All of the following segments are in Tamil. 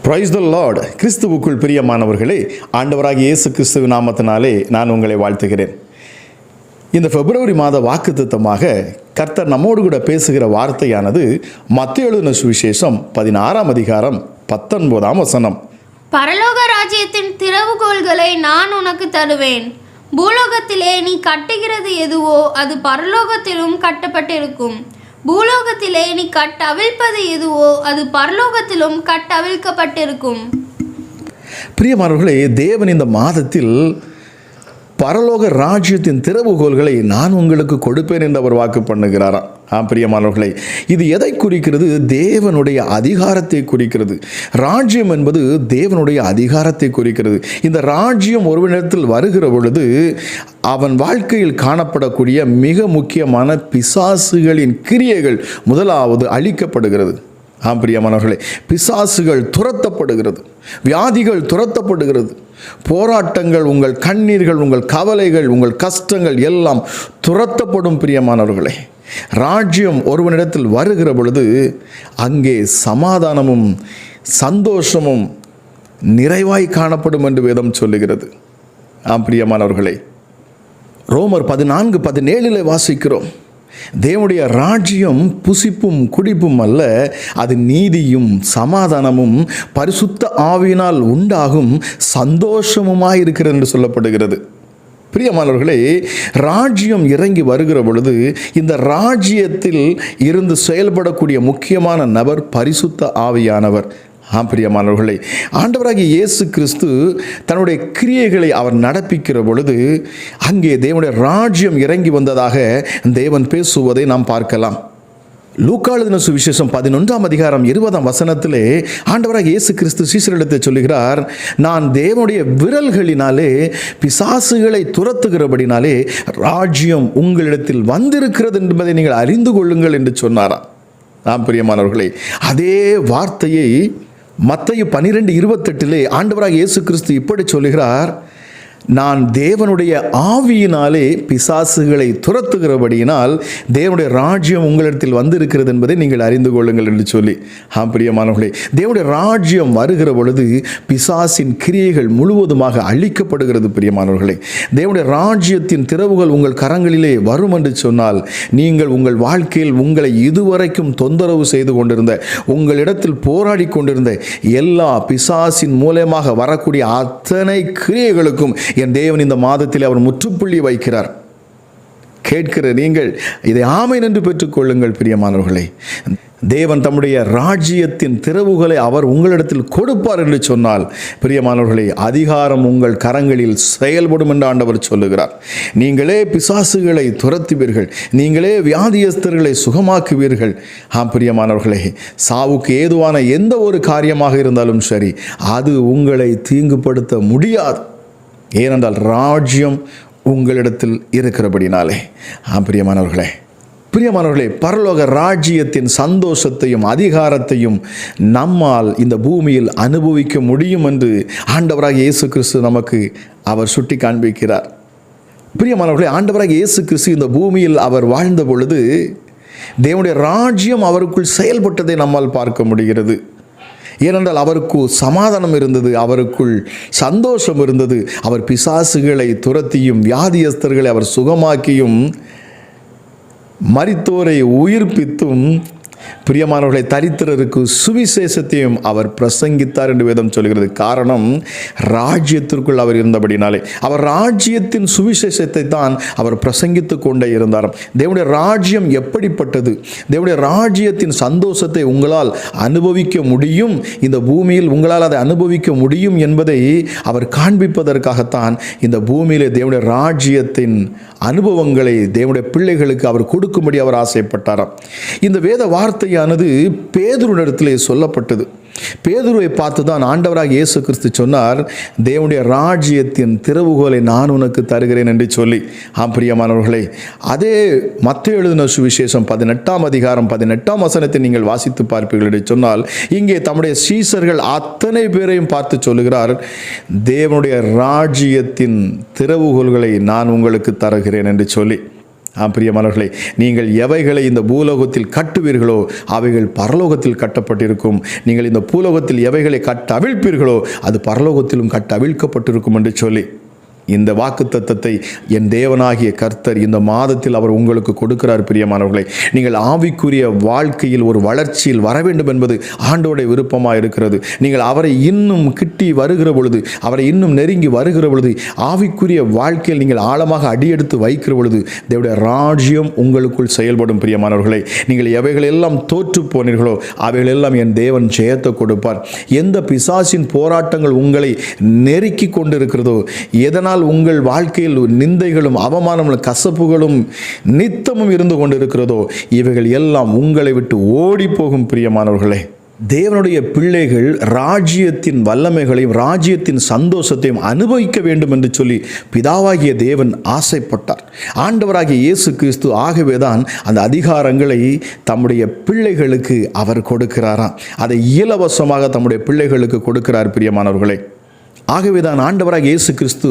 Praise the Lord. கிறிஸ்துவுக்குள் பிரியமானவர்களே, ஆண்டவராகிய இயேசு கிறிஸ்துவின் நாமத்தினாலே நான் உங்களை வாழ்த்துகிறேன். இந்த பிப்ரவரி மாத வாக்குத்தத்தமாக கர்த்தர் நம்மோடு கூட பேசுகிற வார்த்தையானது மத்தேயு எழுதின சுவிசேஷம் 16ஆம் அதிகாரம் 19ஆம் வசனம். பரலோக ராஜ்யத்தின் திறவுகோல்களை நான் உனக்கு தருவேன். பூலோகத்திலே நீ கட்டுகிறது எதுவோ அது பரலோகத்திலும் கட்டப்பட்டிருக்கும். பூலோகத்திலே நீ கட்டவிழ்ப்பது எதுவோ அது பரலோகத்திலும் கட்டவிழ்க்கப்பட்டிருக்கும். பிரியமானவர்களே, தேவன் இந்த மாதத்தில் பரலோக ராஜ்யத்தின் திறவுகோல்களை நான் உங்களுக்கு கொடுப்பேன் என்று அவர் வாக்கு பண்ணுகிறாராம். பிரியமானவர்களே, இது எதை குறிக்கிறது? தேவனுடைய அதிகாரத்தை குறிக்கிறது. ராஜ்யம் என்பது தேவனுடைய அதிகாரத்தை குறிக்கிறது. இந்த ராஜ்யம் ஒருவனிடத்தில் வருகிற பொழுது அவன் வாழ்க்கையில் காணப்படக்கூடிய மிக முக்கியமான பிசாசுகளின் கிரியைகள் முதலாவது அழிக்கப்படுகிறது. பிரியமானவர்களே, பிசாசுகள் துரத்தப்படுகிறது, வியாதிகள் துரத்தப்படுகிறது, போராட்டங்கள், உங்கள் கண்ணீர்கள், உங்கள் கவலைகள், உங்கள் கஷ்டங்கள் எல்லாம் துரத்தப்படும். பிரியமானவர்களே, ராஜ்யம் ஒருவனிடத்தில் வருகிற பொழுது அங்கே சமாதானமும் சந்தோஷமும் நிறைவாய் காணப்படும் என்று வேதம் சொல்லுகிறது. பிரியமானவர்களே, ரோமர் 14:17 வாசிக்கிறோம், தேவனுடைய ராஜ்யம் புசிப்பும் குடிப்பும் அல்ல, அது நீதியும் சமாதானமும் பரிசுத்த ஆவியினால் உண்டாகும் சந்தோஷமுமாயிருக்கிறது என்று சொல்லப்படுகிறது. பிரியமானவர்களே, ராஜ்யம் இறங்கி வருகிற பொழுது இந்த ராஜ்யத்தில் இருந்து செயல்படக்கூடிய முக்கியமான நபர் பரிசுத்த ஆவியானவர். பிரியமானவர்களே, ஆண்டவராகிய இயேசு கிறிஸ்து தன்னுடைய கிரியைகளை அவர் நடப்பிக்கிற பொழுது அங்கே தேவனுடைய ராஜ்யம் இறங்கி வந்ததாக தேவன் பேசுவதை நாம் பார்க்கலாம். லூக்கா எழுதின சுவிசேஷம் 11ஆம் அதிகாரம் 20ஆம் வசனத்திலே ஆண்டவராகிய இயேசு கிறிஸ்து சீஷரிடத்தை சொல்லுகிறார், நான் தேவனுடைய விரல்களினாலே பிசாசுகளை துரத்துகிறபடினாலே ராஜ்யம் உங்களிடத்தில் வந்திருக்கிறது என்பதை நீங்கள் அறிந்து கொள்ளுங்கள் என்று சொன்னாராம். பிரியமானவர்களே, அதே வார்த்தையை மத்தேயு 12:28 ஆண்டவராகிய இயேசு கிறிஸ்து இப்படி சொல்லுகிறார், நான் தேவனுடைய ஆவியினாலே பிசாசுகளை துரத்துகிறபடியினால் தேவனுடைய ராஜ்யம் உங்களிடத்தில் வந்திருக்கிறது என்பதை நீங்கள் அறிந்து கொள்ளுங்கள் என்று சொல்லி. பிரியமானவர்களே, தேவனுடைய ராஜ்யம் வருகிற பொழுது பிசாசின் கிரியைகள் முழுவதுமாக அழிக்கப்படுகிறது. பிரியமானவர்களே, தேவனுடைய ராஜ்யத்தின் திறவுகள் உங்கள் கரங்களிலே வரும் என்று சொன்னால் நீங்கள் உங்கள் வாழ்க்கையில் உங்களை இதுவரைக்கும் தொந்தரவு செய்து கொண்டிருந்த, உங்களிடத்தில் போராடி கொண்டிருந்த எல்லா பிசாசின் மூலமாக வரக்கூடிய அத்தனை கிரியைகளுக்கும் என் தேவன் இந்த மாதத்தில் அவர் முற்றுப்புள்ளி வைக்கிறார். கேட்கிற நீங்கள் இதை ஆமென் என்று பெற்றுக்கொள்ளுங்கள். பிரியமானவர்களே, தேவன் தம்முடைய ராஜ்யத்தின் திறவுகளை அவர் உங்களிடத்தில் கொடுப்பார் என்று சொன்னால், பிரியமானவர்களே, அதிகாரம் உங்கள் கரங்களில் செயல்படும் என்று ஆண்டவர் சொல்லுகிறார். நீங்களே பிசாசுகளை துரத்துவீர்கள், நீங்களே வியாதியஸ்தர்களை சுகமாக்குவீர்கள். பிரியமானவர்களே, சாவுக்கு ஏதுவான எந்த ஒரு காரியமாக இருந்தாலும் சரி, அது உங்களை தீங்குபடுத்த முடியாது. ஏனென்றால் ராஜ்யம் உங்களிடத்தில் இருக்கிறபடினாலே. பிரியமானவர்களே, பரலோக ராஜ்யத்தின் சந்தோஷத்தையும் அதிகாரத்தையும் நம்மால் இந்த பூமியில் அனுபவிக்க முடியும் என்று ஆண்டவராகிய இயேசு கிறிஸ்து நமக்கு அவர் சுட்டி காண்பிக்கிறார். பிரியமானவர்களே, ஆண்டவராகிய இயேசு கிறிஸ்து இந்த பூமியில் அவர் வாழ்ந்த பொழுது தேவனுடைய ராஜ்யம் அவருக்குள் செயல்பட்டதை நம்மால் பார்க்க முடிகிறது. ஏனென்றால் அவருக்கு சமாதானம் இருந்தது, அவருக்குள் சந்தோஷம் இருந்தது. அவர் பிசாசுகளை துரத்தியும் வியாதியஸ்தர்களை அவர் சுகமாக்கியும் மரித்தோரை உயிர்ப்பித்தும் பிரியமானவர்களை தரித்திரருக்கு சுவிசேஷத்தையும் அவர் பிரசங்கித்தார் என்று வேதம் சொல்கிறது. காரணம், ராஜ்யத்திற்குள் அவர் இருந்தபடினாலே. அவர் ராஜ்யத்தின் சுவிசேஷத்தை தான் அவர் பிரசங்கித்து கொண்டே இருந்தார். தேவனுடைய ராஜ்யம் எப்படிப்பட்டது, தேவனுடைய ராஜ்யத்தின் சந்தோஷத்தை உங்களால் அனுபவிக்க முடியும், இந்த பூமியில் உங்களால் அதை அனுபவிக்க முடியும் என்பதை அவர் காண்பிப்பதற்காகத்தான் இந்த பூமியிலே தேவனுடைய ராஜ்யத்தின் அனுபவங்களை தேவனுடைய பிள்ளைகளுக்கு அவர் கொடுக்கும்படி அவர் ஆசைப்பட்டாராம். இந்த வேத வார்த்தையானது பேதுருவினிடத்திலே சொல்லப்பட்டது. பேதுருவை பார்த்து தான் ஆண்டவராக இயேசு கிறிஸ்து சொன்னார், தேவனுடைய ராஜ்யத்தின் திறவுகோலை நான் உனக்கு தருகிறேன் என்று சொல்லி. பிரியமானவர்களே, அதே மத்தேயு எழுதின சுவிசேஷம் 18ஆம் அதிகாரம் 18ஆம் வசனத்தை நீங்கள் வாசித்து பார்ப்பீர்கள் என்று சொன்னால், இங்கே தம்முடைய சீஷர்கள் அத்தனை பேரையும் பார்த்து சொல்லுகிறார், தேவனுடைய ராஜ்யத்தின் திறவுகோல்களை நான் உங்களுக்கு தருகிறேன் என்று சொல்லி. பிரியமானவர்களே, நீங்கள் எவைகளை இந்த பூலோகத்தில் கட்டுவீர்களோ அவைகள் பரலோகத்தில் கட்டப்பட்டிருக்கும். நீங்கள் இந்த பூலோகத்தில் எவைகளை கட்டவிழ்ப்பீர்களோ அது பரலோகத்திலும் கட்டவிழ்க்கப்பட்டிருக்கும் என்று சொல்லி, இந்த வாக்குத்தத்தத்தை என் தேவனாகிய கர்த்தர் இந்த மாதத்தில் அவர் உங்களுக்கு கொடுக்கிறார். பிரியமானவர்களே, நீங்கள் ஆவிக்குரிய வாழ்க்கையில் ஒரு வளர்ச்சியில் வர வேண்டும் என்பது ஆண்டவருடைய விருப்பமாக இருக்கிறது. நீங்கள் அவரை இன்னும் கிட்டி வருகிற பொழுது, அவரை இன்னும் நெருங்கி வருகிற பொழுது, ஆவிக்குரிய வாழ்க்கையில் நீங்கள் ஆழமாக அடியெடுத்து வைக்கிற பொழுது தேவனுடைய ராஜ்யம் உங்களுக்குள் செயல்படும். பிரியமானவர்களே, நீங்கள் எவைகளெல்லாம் தோற்று போனீர்களோ அவைகளெல்லாம் என் தேவன் ஜெயத்தை கொடுப்பார். எந்த பிசாசின் போராட்டங்கள் உங்களை நெருக்கி கொண்டிருக்கிறதோ, எதனால் உங்கள் வாழ்க்கையில் நிந்தைகளும் அவமானங்களும் கசப்புகளும் நித்தமும் இருந்து கொண்டிருக்கிறதோ இவைகள் எல்லாம் உங்களை விட்டு ஓடி போகும். பிரியமானவர்களே, தேவனுடைய பிள்ளைகள் ராஜ்யத்தின் வல்லமைகளையும் ராஜ்யத்தின் சந்தோஷத்தையும் அனுபவிக்க வேண்டும் என்று சொல்லி பிதாவாகிய தேவன் ஆசைப்பட்டார். ஆண்டவராகிய இயேசு கிறிஸ்து ஆகவேதான் அந்த அதிகாரங்களை தம்முடைய பிள்ளைகளுக்கு அவர் கொடுக்கிறாராம். அதை இலவசமாக தம்முடைய பிள்ளைகளுக்கு கொடுக்கிறார். பிரியமானவர்களே, ஆகவேதான் ஆண்டவராக இயேசு கிறிஸ்து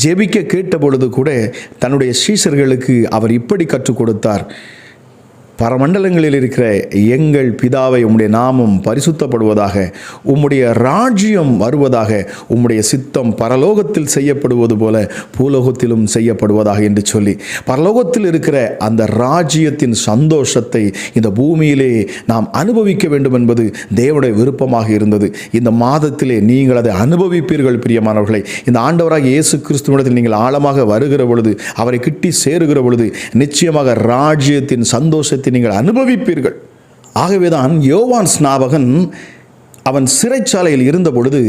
ஜெபிக்க கேட்ட பொழுது கூட தன்னுடைய சீஷர்களுக்கு அவர் இப்படி கற்றுக் கொடுத்தார், பரமண்டலங்களில் இருக்கிற எங்கள் பிதாவை உம்முடைய நாமம் பரிசுத்தப்படுவதாக, உம்முடைய ராஜ்யம் வருவதாக, உம்முடைய சித்தம் பரலோகத்தில் செய்யப்படுவது போல பூலோகத்திலும் செய்யப்படுவதாக என்று சொல்லி, பரலோகத்தில் இருக்கிற அந்த ராஜ்யத்தின் சந்தோஷத்தை இந்த பூமியிலே நாம் அனுபவிக்க வேண்டும் என்பது தேவனுடைய விருப்பமாக இருந்தது. இந்த மாதத்திலே நீங்கள் அதை அனுபவிப்பீர்கள். பிரியமானவர்களை, இந்த ஆண்டவராக இயேசு கிறிஸ்துவிடத்தில் நீங்கள் ஆழமாக வருகிற பொழுது, அவரை கிட்டி சேருகிற பொழுது நிச்சயமாக ராஜ்யத்தின் சந்தோஷத்தை நீங்கள் அனுபவிப்பீர்கள். ஆகவேதான் யோவான் ஸ்நாபகன் அவன் சிறைச்சாலையில் இருந்த பொழுது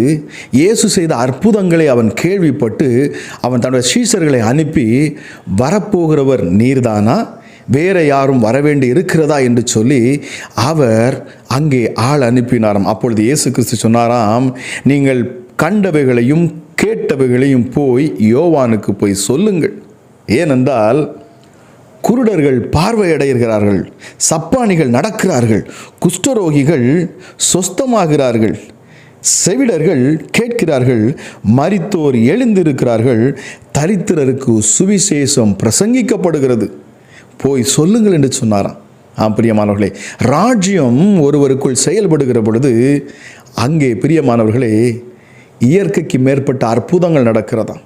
இயேசு செய்த அற்புதங்களை அவன் கேள்விப்பட்டு அவன் தன்னுடைய சீஷர்களை அனுப்பி, வரப்போகிறவர் நீர்தானா, வேற யாரும் வரவேண்டி இருக்கிறதா என்று சொல்லி அவர் அங்கே ஆள் அனுப்பினாராம். அப்பொழுது இயேசு கிறிஸ்து சொன்னாராம், நீங்கள் கண்டவைகளையும் கேட்டவைகளையும் போய் யோவானுக்கு போய் சொல்லுங்கள். ஏனென்றால் குருடர்கள் பார்வையடைகிறார்கள், சப்பானிகள் நடக்கிறார்கள், குஷ்டரோகிகள் சொஸ்தமாகிறார்கள், செவிடர்கள் கேட்கிறார்கள், மரித்தோர் எழுந்திருக்கிறார்கள், தரித்திரருக்கு சுவிசேஷம் பிரசங்கிக்கப்படுகிறது, போய் சொல்லுங்கள் என்று சொன்னாராம். பிரியமானவர்களே, ராஜ்யம் ஒருவருக்குள் செயல்படுகிற பொழுது அங்கே பிரியமானவர்களே இயற்கைக்கு மேற்பட்ட அற்புதங்கள் நடக்கிறதாம்.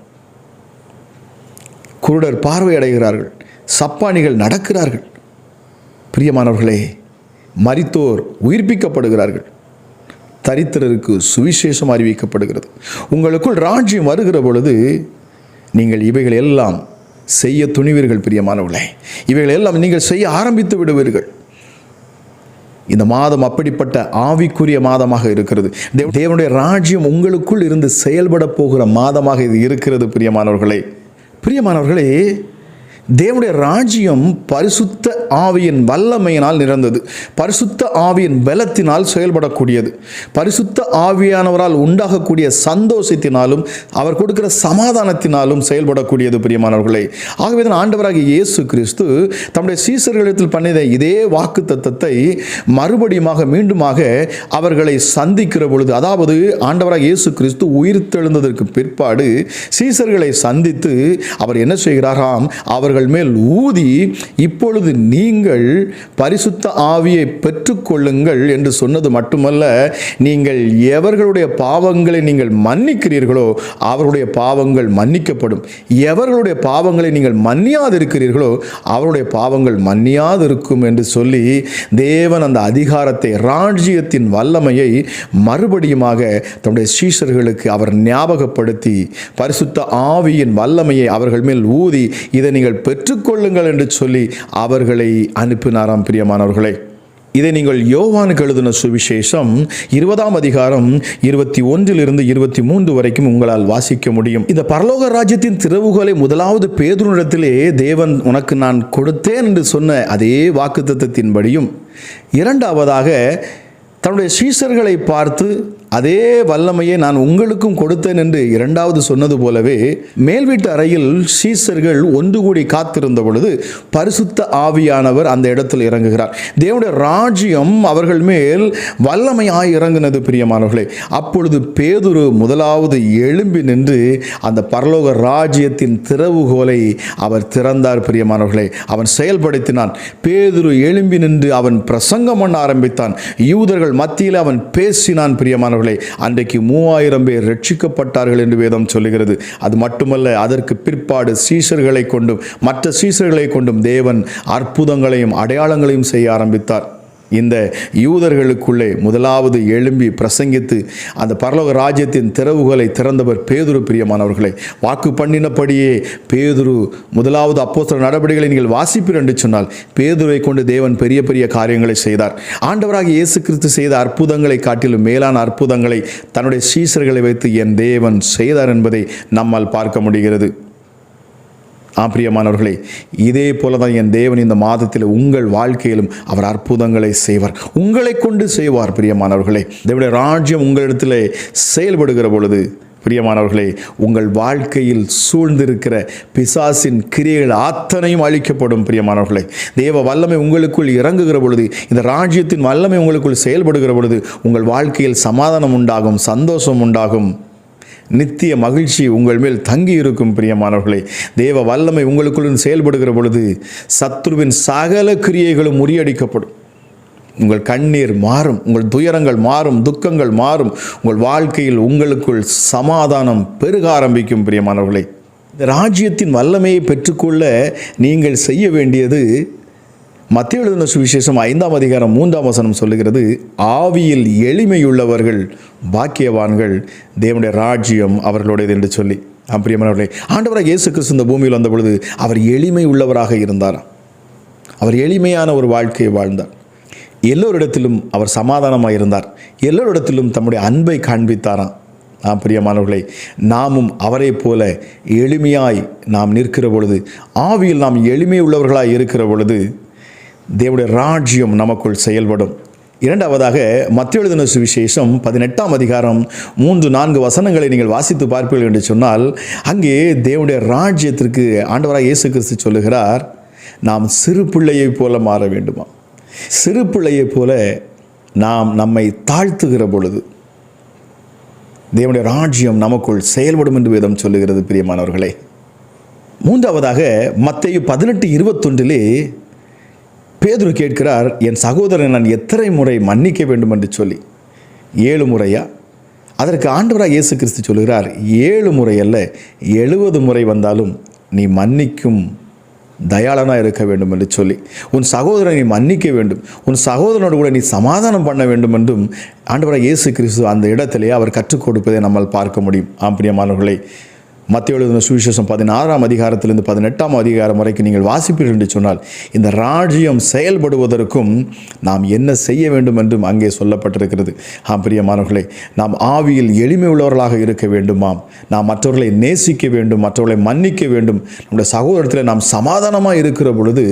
குருடர் பார்வையடைகிறார்கள், சப்பானிகள் நடக்கிறார்கள், பிரியமானவர்களே மரித்தோர் உயிர்ப்பிக்கப்படுகிறார்கள், தரித்திரருக்கு சுவிசேஷம் அறிவிக்கப்படுகிறது. உங்களுக்குள் ராஜ்யம் வருகிற பொழுது நீங்கள் இவைகள் எல்லாம் செய்ய துணிவீர்கள். பிரியமானவர்களே, இவைகள் எல்லாம் நீங்கள் செய்ய ஆரம்பித்து விடுவீர்கள். இந்த மாதம் அப்படிப்பட்ட ஆவிக்குரிய மாதமாக இருக்கிறது. தேவனுடைய ராஜ்யம் உங்களுக்குள் இருந்து செயல்பட போகிற மாதமாக இது இருக்கிறது. பிரியமானவர்களே, தேவனுடைய ராஜ்யம் பரிசுத்த ஆவியின் வல்லமையினால் நிறந்தது, பரிசுத்த ஆவியின் பலத்தினால் செயல்படக்கூடியது, பரிசுத்த ஆவியானவரால் உண்டாகக்கூடிய சந்தோஷத்தினாலும் அவர் கொடுக்கிற சமாதானத்தினாலும் செயல்படக்கூடியது. பிரியமானவர்களே, ஆகவே தான் ஆண்டவராகிய இயேசு கிறிஸ்து தம்முடைய சீஷர்களிடத்தில் பண்ணிய இதே வாக்கு தத்தத்தை மறுபடியுமாக மீண்டுமாக அவர்களை சந்திக்கிற பொழுது, அதாவது ஆண்டவராகிய இயேசு கிறிஸ்து உயிர்த்தெழுந்ததற்கு பிற்பாடு சீஷர்களை சந்தித்து அவர் என்ன செய்கிறாராம், அவர்கள் மேல் ஊதி, இப்பொழுது நீங்கள் பரிசுத்த ஆவியை பெற்றுக்கொள்ளுங்கள் என்று சொன்னது மட்டுமல்ல, நீங்கள் எவர்களுடைய பாவங்களை நீங்கள் மன்னிக்கிறீர்களோ அவருடைய பாவங்கள் மன்னிக்கப்படும், எவர்களுடைய பாவங்களை நீங்கள் மன்னியாதிருக்கிறீர்களோ அவருடைய பாவங்கள் மன்னியாதிருக்கும் என்று சொல்லி தேவன் அந்த அதிகாரத்தை, ராஜ்யத்தின் வல்லமையை மறுபடியுமாக தன்னுடைய சீஷர்களுக்கு அவர் ஞாபகப்படுத்தி பரிசுத்த ஆவியின் வல்லமையை அவர்கள் மேல் ஊதி, இதை நீங்கள் பெற்றுக்கொள்ளுங்கள் என்று சொல்லி அவர்களை அனுப்பினாராம். பிரியமானவர்களே, இதை நீங்கள் யோவானுக்கு எழுதின சுவிசேஷம் 20ஆம் அதிகாரம் 21 23 வரைக்கும் உங்களால் வாசிக்க முடியும். இந்த பரலோக ராஜ்யத்தின் திறவுகோலை முதலாவது பேதுருவிடத்திலே தேவன் உனக்கு நான் கொடுத்தேன் என்று சொன்ன அதே வாக்குத்தத்தத்தின்படியும், இரண்டாவதாக தன்னுடைய சீஷர்களை பார்த்து அதே வல்லமையை நான் உங்களுக்கும் கொடுத்தேன் என்று இரண்டாவது சொன்னது போலவே, மேல் வீட்டு அறையில் சீஷர்கள் ஒன்று கூடி காத்திருந்த பொழுது பரிசுத்த ஆவியானவர் அந்த இடத்தில் இறங்குகிறார். தேவனுடைய ராஜ்யம் அவர்கள் மேல் வல்லமையாய் இறங்கினது பிரியமானவர்களே. அப்பொழுது பேதுரு முதலாவது எழும்பி நின்று அந்த பரலோக ராஜ்யத்தின் திறவுகோலை அவர் திறந்தார் பிரியமானவர்களே. அவன் செயல்படுத்தினான். பேதுரு எழும்பி நின்று அவன் பிரசங்கம் பண்ண ஆரம்பித்தான். யூதர்கள் மத்தியில் அவன் பேசினான் பிரியமானவர்களே. அன்றைக்கு 3000 பேர் ரட்சிக்கப்பட்டார்கள் என்று வேதம் சொல்லுகிறது. அது மட்டுமல்ல, அதற்கு பிற்பாடு சீஷர்களை கொண்டும் மற்ற சீஷர்களை கொண்டும் தேவன் அற்புதங்களையும் அடையாளங்களையும் செய்ய ஆரம்பித்தார். இந்த யூதர்களுக்குள்ளே முதலாவது எழும்பி பிரசங்கித்து அந்த பரலோக ராஜ்யத்தின் திறவுகளை திறந்தவர் பேதுரு பிரியமானவர்களை. வாக்கு பண்ணினபடியே பேதுரு முதலாவது அப்போஸ்தலர் நடவடிக்கைகளை நீங்கள் வாசிப்பீர் என்று சொன்னால், பேதுருவை கொண்டு தேவன் பெரிய பெரிய காரியங்களை செய்தார். ஆண்டவராகிய இயேசு கிறிஸ்து செய்த அற்புதங்களை காட்டிலும் மேலான அற்புதங்களை தன்னுடைய சீஷர்களை வைத்து என் தேவன் செய்தார் என்பதை நம்மால் பார்க்க முடிகிறது. பிரியமானவர்களே, இதே போல தான் என் தேவன் இந்த மாதத்தில் உங்கள் வாழ்க்கையிலும் அவர் அற்புதங்களை செய்வார், உங்களை கொண்டு செய்வார். பிரியமானவர்களே, தேவனுடைய ராஜ்யம் உங்களிடத்தில் செயல்படுகிற பொழுது பிரியமானவர்களே, உங்கள் வாழ்க்கையில் சூழ்ந்திருக்கிற பிசாசின் கிரியைகள் அத்தனையும் அழிக்கப்படும். பிரியமானவர்களே, தேவ வல்லமை உங்களுக்குள் இறங்குகிற பொழுது, இந்த ராஜ்யத்தின் வல்லமை உங்களுக்குள் செயல்படுகிற பொழுது உங்கள் வாழ்க்கையில் சமாதானம் உண்டாகும், சந்தோஷம் உண்டாகும், நித்திய மகிழ்ச்சி உங்கள் மேல் தங்கி இருக்கும். பிரியமானவர்களே, தேவ வல்லமை உங்களுக்குள் செயல்படுகிற பொழுது சத்துருவின் சகல கிரியைகளும் முறியடிக்கப்படும். உங்கள் கண்ணீர் மாறும், உங்கள் துயரங்கள் மாறும், துக்கங்கள் மாறும். உங்கள் வாழ்க்கையில் உங்களுக்குள் சமாதானம் பெருக ஆரம்பிக்கும். பிரியமானவர்களே, இந்த ராஜ்யத்தின் வல்லமையை பெற்றுக்கொள்ள நீங்கள் செய்ய வேண்டியது, மத்தேயு எழுதின சுவிசேஷம் 5ஆம் அதிகாரம் 3ஆம் வசனம் சொல்லுகிறது, ஆவியில் எளிமையுள்ளவர்கள் பாக்கியவான்கள், தேவனுடைய ராஜ்யம் அவர்களுடையது என்று சொல்லி. பிரியமானவர்களே, ஆண்டவராக இயேசு கிறிஸ்து இந்த பூமியில் வந்த பொழுது அவர் எளிமை உள்ளவராக இருந்தார். அவர் எளிமையான ஒரு வாழ்க்கையை வாழ்ந்தார். எல்லோரிடத்திலும் அவர் சமாதானமாக இருந்தார். எல்லோரிடத்திலும் தம்முடைய அன்பை காண்பித்தாராம். பிரியமானவர்களே, நாமும் அவரை போல எளிமையாய் நாம் நிற்கிற பொழுது, ஆவியில் நாம் எளிமை உள்ளவர்களாய் இருக்கிற பொழுது தேவனுடைய ராஜ்யம் நமக்குள் செயல்படும். இரண்டாவதாக மத்தேயு எழுதின சுவிசேஷம் 18ஆம் அதிகாரம் 3-4 வசனங்களை நீங்கள் வாசித்து பார்ப்பீர்கள் என்று சொன்னால், அங்கே தேவனுடைய ராஜ்யத்திற்கு ஆண்டவராக இயேசு கிறிஸ்து சொல்லுகிறார், நாம் சிறு பிள்ளையை போல மாற வேண்டுமா. சிறு பிள்ளையை போல நாம் நம்மை தாழ்த்துகிற பொழுது தேவனுடைய ராஜ்யம் நமக்குள் செயல்படும் என்று வேதம் சொல்லுகிறது. பிரியமானவர்களே, மூன்றாவதாக மத்தேயு 18:21 பேதுரு கேட்கிறார், என் சகோதரனை நான் எத்தனை முறை மன்னிக்க வேண்டும் என்று சொல்லி. 7 முறையா? அதற்கு ஆண்டவராக இயேசு கிறிஸ்து சொல்கிறார், 7 முறை அல்ல, 70 முறை வந்தாலும் நீ மன்னிக்கும் தயாளனாக இருக்க வேண்டும் என்று சொல்லி, உன் சகோதரனை நீ மன்னிக்க வேண்டும், உன் சகோதரனோடு கூட நீ சமாதானம் பண்ண வேண்டும் என்றும் ஆண்டவராக இயேசு கிறிஸ்து அந்த இடத்திலே அவர் கற்றுக் கொடுப்பதை நம்மால் பார்க்க முடியும். பிரியமானவர்களே, மத்தேயு எழுதின சுவிசேஷம் 16ஆம் அதிகாரத்திலிருந்து 18ஆம் அதிகாரம் வரைக்கும் நீங்கள் வாசிப்பீர்கள் என்று சொன்னால், இந்த ராஜ்யம் செயல்படுவதற்கும் நாம் என்ன செய்ய வேண்டும் என்றும் அங்கே சொல்லப்பட்டிருக்கிறது. பிரியமானவர்களே, நாம் ஆவியில் எளிமை உள்ளவர்களாக இருக்க வேண்டுமாம். நாம் மற்றவர்களை நேசிக்க வேண்டும், மற்றவர்களை மன்னிக்க வேண்டும். நம்முடைய சகோதரத்தில் நாம் சமாதானமாக இருக்கிற பொழுது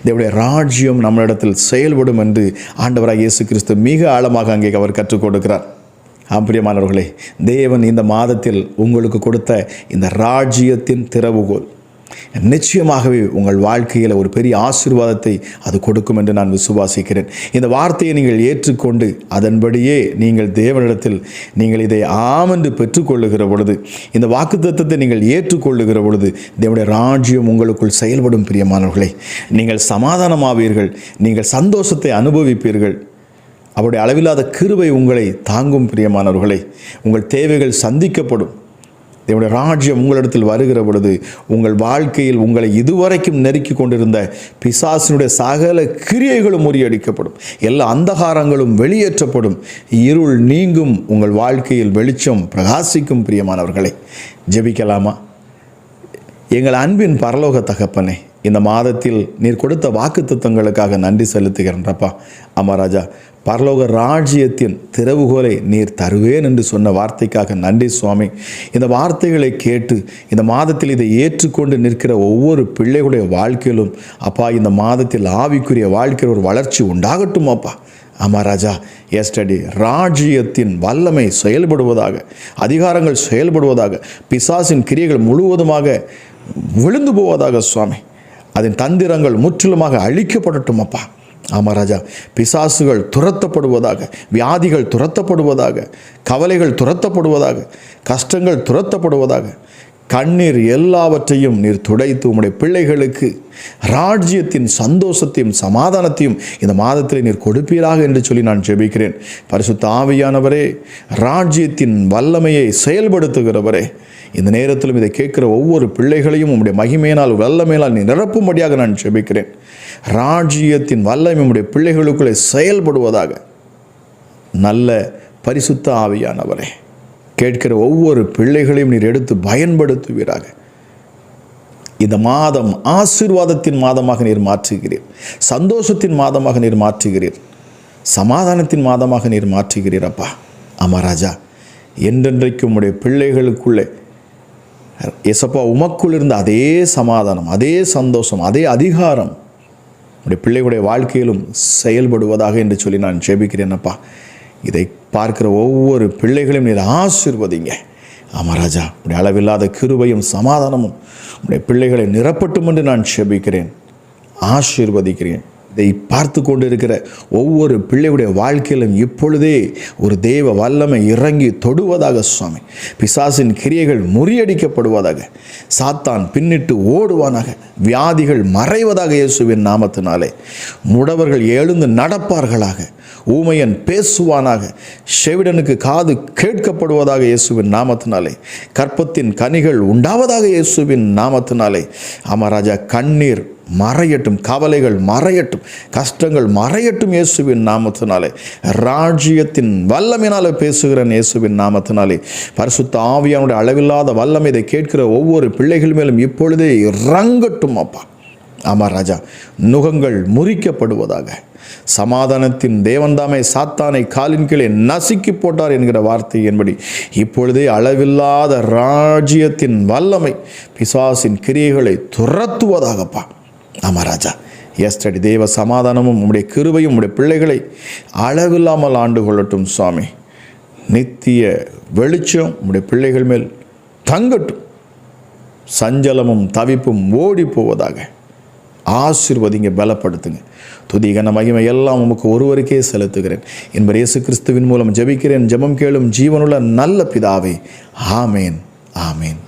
தேவனுடைய ராஜ்யம் நம்மளிடத்தில் செயல்படும் என்று ஆண்டவராக இயேசு கிறிஸ்து மிக ஆழமாக அங்கே அவர் கற்றுக் கொடுக்கிறார். பிரியமானவர்களே, தேவன் இந்த மாதத்தில் உங்களுக்கு கொடுத்த இந்த ராஜ்யத்தின் திறவுகோல் நிச்சயமாகவே உங்கள் வாழ்க்கையில் ஒரு பெரிய ஆசீர்வாதத்தை அது கொடுக்கும் என்று நான் விசுவாசிக்கிறேன். இந்த வார்த்தையை நீங்கள் ஏற்றுக்கொண்டு அதன்படியே நீங்கள் தேவனிடத்தில் நீங்கள் இதை ஆமென்று பெற்றுக்கொள்ளுகிற பொழுது, இந்த வாக்குத்தத்தத்தை நீங்கள் ஏற்றுக்கொள்ளுகிற பொழுது தேவனுடைய ராஜ்யம் உங்களுக்குள் செயல்படும். பிரியமானவர்களே, நீங்கள் சமாதானமாவீர்கள், நீங்கள் சந்தோஷத்தை அனுபவிப்பீர்கள். அவருடைய அளவில்லாத கிருபை உங்களை தாங்கும். பிரியமானவர்களே, உங்கள் தேவைகள் சந்திக்கப்படும். தேவனுடைய ராஜ்யம் உங்களிடத்தில் வருகிற பொழுது உங்கள் வாழ்க்கையில் உங்களை இதுவரைக்கும் நெருக்கி கொண்டிருந்த பிசாசினுடைய சகல கிரியைகளும் முறியடிக்கப்படும். எல்லா அந்தகாரங்களும் வெளியேற்றப்படும். இருள் நீங்கும். உங்கள் வாழ்க்கையில் வெளிச்சம் பிரகாசிக்கும். பிரியமானவர்களே, ஜெபிக்கலாமா? எங்கள் அன்பின் பரலோக தகப்பனே, இந்த மாதத்தில் நீர் கொடுத்த வாக்குத்தத்தங்களுக்காக நன்றி செலுத்துகிறேன்ப்பா. அமராஜா, பரலோக ராஜ்யத்தின் திறவுகோலை நீர் தருவேன் என்று சொன்ன வார்த்தைக்காக நன்றி சுவாமி. இந்த வார்த்தைகளை கேட்டு இந்த மாதத்தில் இதை ஏற்றுக்கொண்டு நிற்கிற ஒவ்வொரு பிள்ளைகளுடைய வாழ்க்கையிலும் அப்பா, இந்த மாதத்தில் ஆவிக்குரிய வாழ்க்கையில் ஒரு வளர்ச்சி உண்டாகட்டும் அப்பா. அமராஜா, எஸ்டடி ராஜ்யத்தின் வல்லமை செயல்படுவதாக, அதிகாரங்கள் செயல்படுவதாக, பிசாசின் கிரியைகள் முழுவதுமாக விழுந்து போவதாக சுவாமி. அதன் தந்திரங்கள் முற்றிலுமாக அழிக்கப்படட்டும் அப்பா. ஆமாராஜா, பிசாசுகள் துரத்தப்படுவதாக, வியாதிகள் துரத்தப்படுவதாக, கவலைகள் துரத்தப்படுவதாக, கஷ்டங்கள் துரத்தப்படுவதாக, கண்ணீர் எல்லாவற்றையும் நீர் துடைத்து உம்முடைய பிள்ளைகளுக்கு ராஜ்யத்தின் சந்தோஷத்தையும் சமாதானத்தையும் இந்த மாதத்தில் நீர் கொடுப்பீராக என்று சொல்லி நான் ஜெபிக்கிறேன். பரிசுத்த ஆவியானவரே, ராஜ்யத்தின் வல்லமையை செயல்படுத்துகிறவரே, இந்த நேரத்திலும் இதை கேட்கிற ஒவ்வொரு பிள்ளைகளையும் உம்முடைய மகிமையினால் வல்லமையினால் நீ நிரப்பும்படியாக நான் ஜெபிக்கிறேன். ராஜ்யத்தின் வல்லமை உம்முடைய பிள்ளைகளுக்குள்ளே செயல்படுவதாக. நல்ல பரிசுத்த ஆவியானவரே, கேட்கிற ஒவ்வொரு பிள்ளைகளையும் நீர் எடுத்து பயன்படுத்துவீராக. இந்த மாதம் ஆசீர்வாதத்தின் மாதமாக நீர் மாற்றுகிறீர், சந்தோஷத்தின் மாதமாக நீர் மாற்றுகிறீர், சமாதானத்தின் மாதமாக நீர் மாற்றுகிறீர் அப்பா. அமராஜா, என்றென்றைக்கும் உம்முடைய பிள்ளைகளுக்குள்ளே எசப்பா உமக்குள் இருந்த அதே சமாதானம், அதே சந்தோஷம், அதே அதிகாரம் உடைய பிள்ளைகளுடைய வாழ்க்கையிலும் செயல்படுவதாக என்று சொல்லி நான் ஜெபிக்கிறேன் அப்பா. இதை பார்க்கிற ஒவ்வொரு பிள்ளைகளையும் நீர் ஆசீர்வதிங்க. அமராஜா, உடைய அளவில்லாத கிருபையும் சமாதானமும் உடைய பிள்ளைகளை நிரப்பட்டும் என்று நான் ஜெபிக்கிறேன், ஆசீர்வதிக்கிறேன். இதை பார்த்து கொண்டு இருக்கிற ஒவ்வொரு பிள்ளையுடைய வாழ்க்கையிலும் இப்பொழுதே ஒரு தேவ வல்லமை இறங்கி தொடுவதாக சுவாமி. பிசாசின் கிரியைகள் முறியடிக்கப்படுவதாக, சாத்தான் பின்னிட்டு ஓடுவானாக, வியாதிகள் மறைவதாக இயேசுவின் நாமத்தினாலே. முடவர்கள் எழுந்து நடப்பார்களாக, ஊமையன் பேசுவானாக, செவிடனுக்கு காது கேட்கப்படுவதாக இயேசுவின் நாமத்தினாலே. கற்பத்தின் கனிகள் உண்டாவதாக இயேசுவின் நாமத்தினாலே. அமராஜா, கண்ணீர் மறையட்டும், கவலைகள் மறையட்டும், கஷ்டங்கள் மறையட்டும் இயேசுவின் நாமத்தினாலே. ராஜ்யத்தின் வல்லமையினாலே பேசுகிறேன் இயேசுவின் நாமத்தினாலே. பரிசுத்த ஆவியானுடைய அளவில்லாத வல்லமை இதை கேட்கிற ஒவ்வொரு பிள்ளைகள் மேலும் இப்பொழுதே இறங்கட்டும் அப்பா. ஆமாம் ராஜா, நுகங்கள் முறிக்கப்படுவதாக. சமாதானத்தின் தேவன்தாமே சாத்தானை காலின் கீழே நசுக்கி போட்டார் என்கிற வார்த்தை என்படி இப்பொழுதே அளவில்லாத ராஜ்யத்தின் வல்லமை பிசாசின் கிரியைகளை துரத்துவதாகப்பா. ஆமாம் ராஜா, எஸ்டடி தேவ சமாதானமும் உம்முடைய கிருபையும் உம்முடைய பிள்ளைகளை அளவில்லாமல் ஆண்டு கொள்ளட்டும் சுவாமி. நித்திய வெளிச்சம் உம்முடைய பிள்ளைகள் மேல் தங்கட்டும். சஞ்சலமும் தவிப்பும் ஓடி போவதாக. ஆசீர்வதிங்க, பலப்படுத்துங்க. துதிகன மகிமை எல்லாம் உமக்கு ஒருவருக்கே செலுத்துகிறேன் என்பது இயேசு கிறிஸ்துவின் மூலம் ஜெபிக்கிறேன். ஜெபம் கேளும் ஜீவனுள்ள நல்ல பிதாவே. ஆமேன், ஆமேன்.